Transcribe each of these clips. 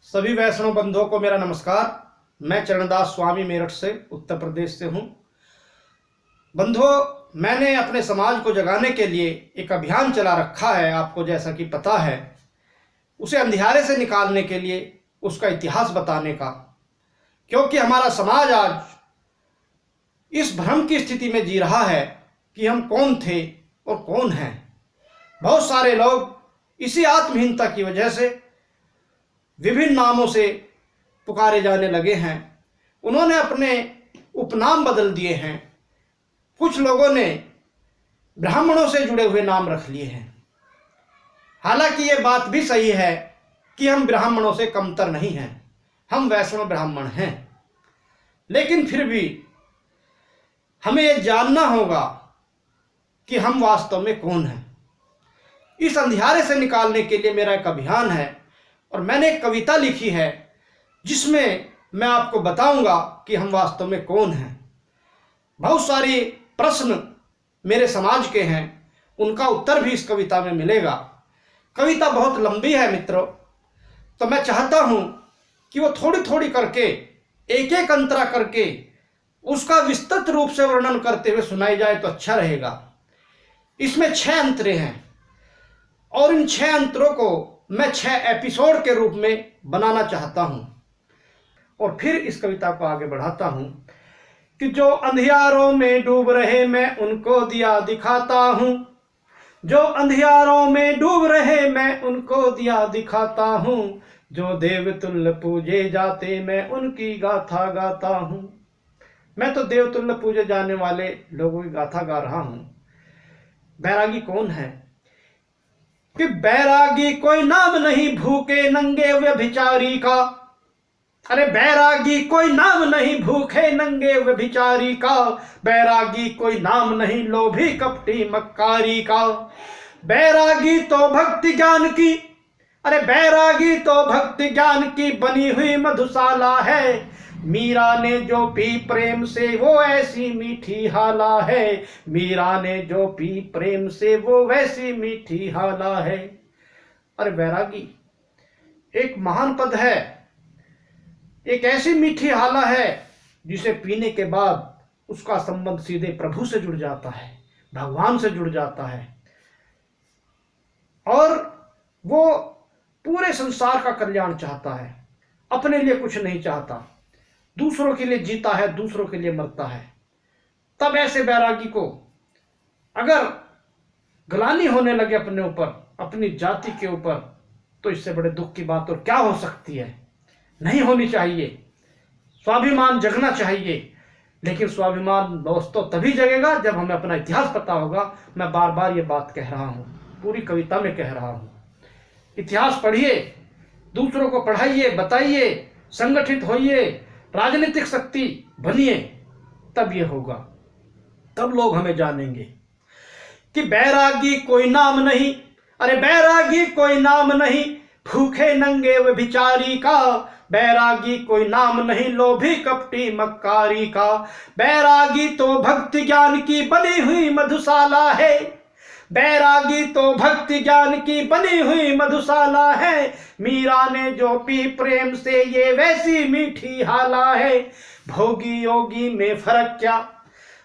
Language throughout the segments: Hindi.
सभी वैष्णव बंधुओं को मेरा नमस्कार। मैं चरणदास स्वामी मेरठ से उत्तर प्रदेश से हूँ। बंधुओं, मैंने अपने समाज को जगाने के लिए एक अभियान चला रखा है, आपको जैसा कि पता है। उसे अंधियारे से निकालने के लिए, उसका इतिहास बताने का, क्योंकि हमारा समाज आज इस भ्रम की स्थिति में जी रहा है कि हम कौन थे और कौन हैं। बहुत सारे लोग इसी आत्महीनता की वजह से विभिन्न नामों से पुकारे जाने लगे हैं। उन्होंने अपने उपनाम बदल दिए हैं। कुछ लोगों ने ब्राह्मणों से जुड़े हुए नाम रख लिए हैं। हालांकि ये बात भी सही है कि हम ब्राह्मणों से कमतर नहीं हैं, हम वैष्णव ब्राह्मण हैं। लेकिन फिर भी हमें ये जानना होगा कि हम वास्तव में कौन हैं। इस अंधियारे से निकालने के लिए मेरा एक अभियान है और मैंने एक कविता लिखी है जिसमें मैं आपको बताऊंगा कि हम वास्तव में कौन हैं। बहुत सारे प्रश्न मेरे समाज के हैं, उनका उत्तर भी इस कविता में मिलेगा। कविता बहुत लंबी है मित्रों, तो मैं चाहता हूं कि वो थोड़ी थोड़ी करके, एक एक अंतरा करके उसका विस्तृत रूप से वर्णन करते हुए सुनाई जाए तो अच्छा रहेगा। इसमें 6 अंतरे हैं और इन 6 अंतरों को मैं 6 एपिसोड के रूप में बनाना चाहता हूं। और फिर इस कविता को आगे बढ़ाता हूं कि जो अंधियारों में डूब रहे मैं उनको दिया दिखाता हूं। जो अंधियारों में डूब रहे मैं उनको दिया दिखाता हूं। जो देवतुल्य पूजे जाते मैं उनकी गाथा गाता हूं। मैं तो देवतुल्य पूजे जाने वाले लोगों की गाथा गा रहा हूं। बैरागी कौन है? कि बैरागी कोई नाम नहीं भूखे नंगे व्यभिचारी का। अरे बैरागी कोई नाम नहीं भूखे नंगे व्यभिचारी का। बैरागी कोई नाम नहीं लोभी कपटी मक्कारी का। बैरागी तो भक्ति ज्ञान की, अरे बैरागी तो भक्ति ज्ञान की बनी हुई मधुशाला है। मीरा ने जो पी प्रेम से वो ऐसी मीठी हाला है। मीरा ने जो पी प्रेम से वो वैसी मीठी हाला है। अरे बैरागी एक महान पद है, एक ऐसी मीठी हाला है जिसे पीने के बाद उसका संबंध सीधे प्रभु से जुड़ जाता है, भगवान से जुड़ जाता है। और वो पूरे संसार का कल्याण चाहता है, अपने लिए कुछ नहीं चाहता, दूसरों के लिए जीता है, दूसरों के लिए मरता है। तब ऐसे बैरागी को अगर ग्लानि होने लगे अपने ऊपर, अपनी जाति के ऊपर, तो इससे बड़े दुख की बात और क्या हो सकती है। नहीं होनी चाहिए, स्वाभिमान जगना चाहिए। लेकिन स्वाभिमान दोस्तों तभी जगेगा जब हमें अपना इतिहास पता होगा। मैं बार बार ये बात कह रहा हूँ, पूरी कविता में कह रहा हूँ। इतिहास पढ़िए, दूसरों को पढ़ाइए, बताइए, संगठित होइए, राजनीतिक शक्ति बनिए, तब ये होगा, तब लोग हमें जानेंगे कि बैरागी कोई नाम नहीं। अरे बैरागी कोई नाम नहीं भूखे नंगे व्यभिचारी का। बैरागी कोई नाम नहीं लोभी कपटी मक्कारी का। बैरागी तो भक्ति ज्ञान की बनी हुई मधुशाला है। बैरागी तो भक्ति ज्ञान की बनी हुई मधुशाला है। मीरा ने जो पी प्रेम से ये वैसी मीठी हाला है। भोगी योगी में फर्क क्या?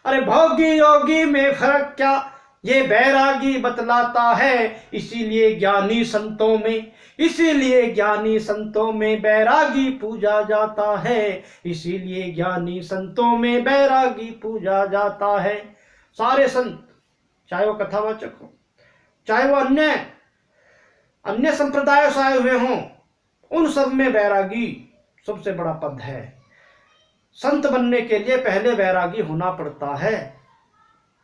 अरे भोगी योगी में फर्क क्या? ये बैरागी बतलाता है। इसीलिए ज्ञानी संतों में, इसीलिए ज्ञानी संतों में बैरागी पूजा जाता है। इसीलिए ज्ञानी संतों में बैरागी पूजा जाता है। सारे संत, चाहे वो कथावाचक हो, चाहे वो अन्य संप्रदायों से आए हुए हों, उन सब में बैरागी सबसे बड़ा पद है। संत बनने के लिए पहले बैरागी होना पड़ता है,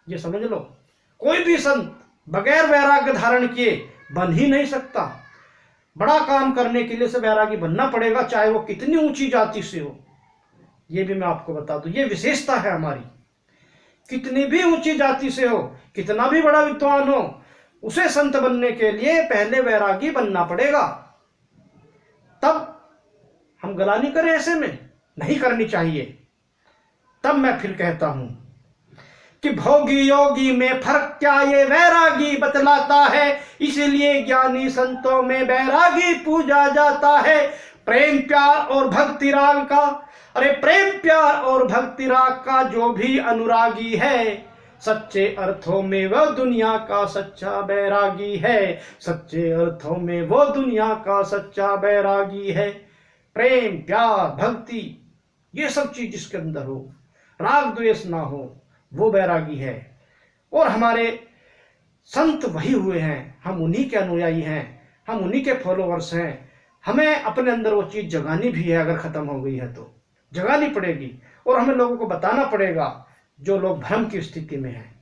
ये समझ लो। कोई भी संत बगैर वैराग्य धारण किए बन ही नहीं सकता। बड़ा काम करने के लिए से वैरागी बनना पड़ेगा, चाहे वो कितनी ऊंची जाति से हो। ये भी मैं आपको बता दूं, ये विशेषता है हमारी। कितनी भी ऊंची जाति से हो, कितना भी बड़ा विद्वान हो, उसे संत बनने के लिए पहले वैरागी बनना पड़ेगा। तब हम गलानी करें, ऐसे में नहीं करनी चाहिए। तब मैं फिर कहता हूं कि भोगी योगी में फर्क क्या ये वैरागी बतलाता है। इसीलिए ज्ञानी संतों में बैरागी पूजा जाता है। प्रेम प्यार और भक्ति राग का, अरे प्रेम प्यार और भक्ति राग का जो भी अनुरागी है, सच्चे अर्थों में वह दुनिया का सच्चा बैरागी है। सच्चे अर्थों में वो दुनिया का सच्चा बैरागी है। प्रेम प्यार भक्ति ये सब चीज जिसके अंदर हो, राग द्वेष ना हो, वो बैरागी है। और हमारे संत वही हुए हैं, हम उन्हीं के अनुयायी हैं, हम उन्हीं के फॉलोअर्स हैं। हमें अपने अंदर वो चीज जगानी भी है, अगर खत्म हो गई है तो जगानी पड़ेगी। और हमें लोगों को बताना पड़ेगा जो लोग भ्रम की स्थिति में हैं।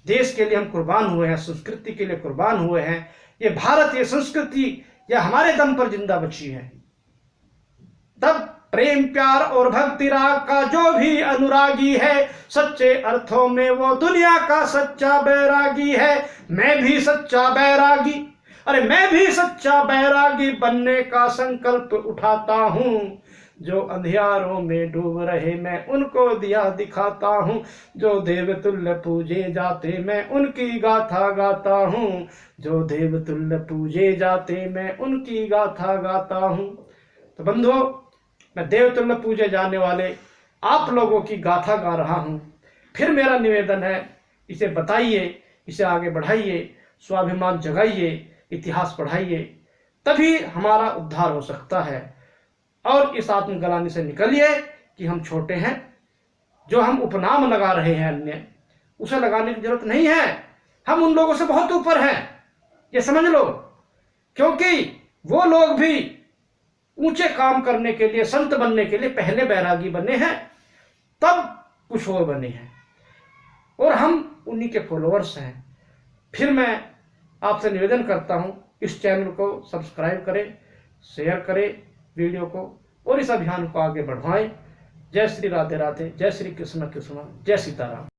देश के लिए हम कुर्बान हुए हैं, संस्कृति के लिए कुर्बान हुए हैं। ये भारत, ये संस्कृति या हमारे दम पर जिंदा बची है। तब प्रेम प्यार और भक्ति राग का जो भी अनुरागी है, सच्चे अर्थों में वो दुनिया का सच्चा बैरागी है। मैं भी सच्चा बैरागी, अरे मैं भी सच्चा बैरागी बनने का संकल्प उठाता हूँ। जो अंधियारों में डूब रहे मैं उनको दिया दिखाता हूँ। जो देवतुल्य पूजे जाते मैं उनकी गाथा गाता हूँ। जो देवतुल्य पूजे जाते मैं उनकी गाथा गाता हूँ। तो बंधुओं, मैं देवतुल्य पूजे जाने वाले आप लोगों की गाथा गा रहा हूँ। फिर मेरा निवेदन है, इसे बताइए, इसे आगे बढ़ाइए, स्वाभिमान जगाइए, इतिहास पढ़ाइए, तभी हमारा उद्धार हो सकता है। और इस आत्मग्लानि से निकलिए कि हम छोटे हैं। जो हम उपनाम लगा रहे हैं अन्य, उसे लगाने की जरूरत नहीं है। हम उन लोगों से बहुत ऊपर हैं, ये समझ लो। क्योंकि वो लोग भी ऊंचे काम करने के लिए, संत बनने के लिए पहले बैरागी बने हैं, तब कुछ और बने हैं, और हम उन्हीं के फॉलोअर्स हैं। फिर मैं आपसे निवेदन करता हूं, इस चैनल को सब्सक्राइब करें, शेयर करें वीडियो को, और इस अभियान को आगे बढ़ाएं। जय श्री राधे राधे, जय श्री कृष्ण कृष्ण, जय सीताराम।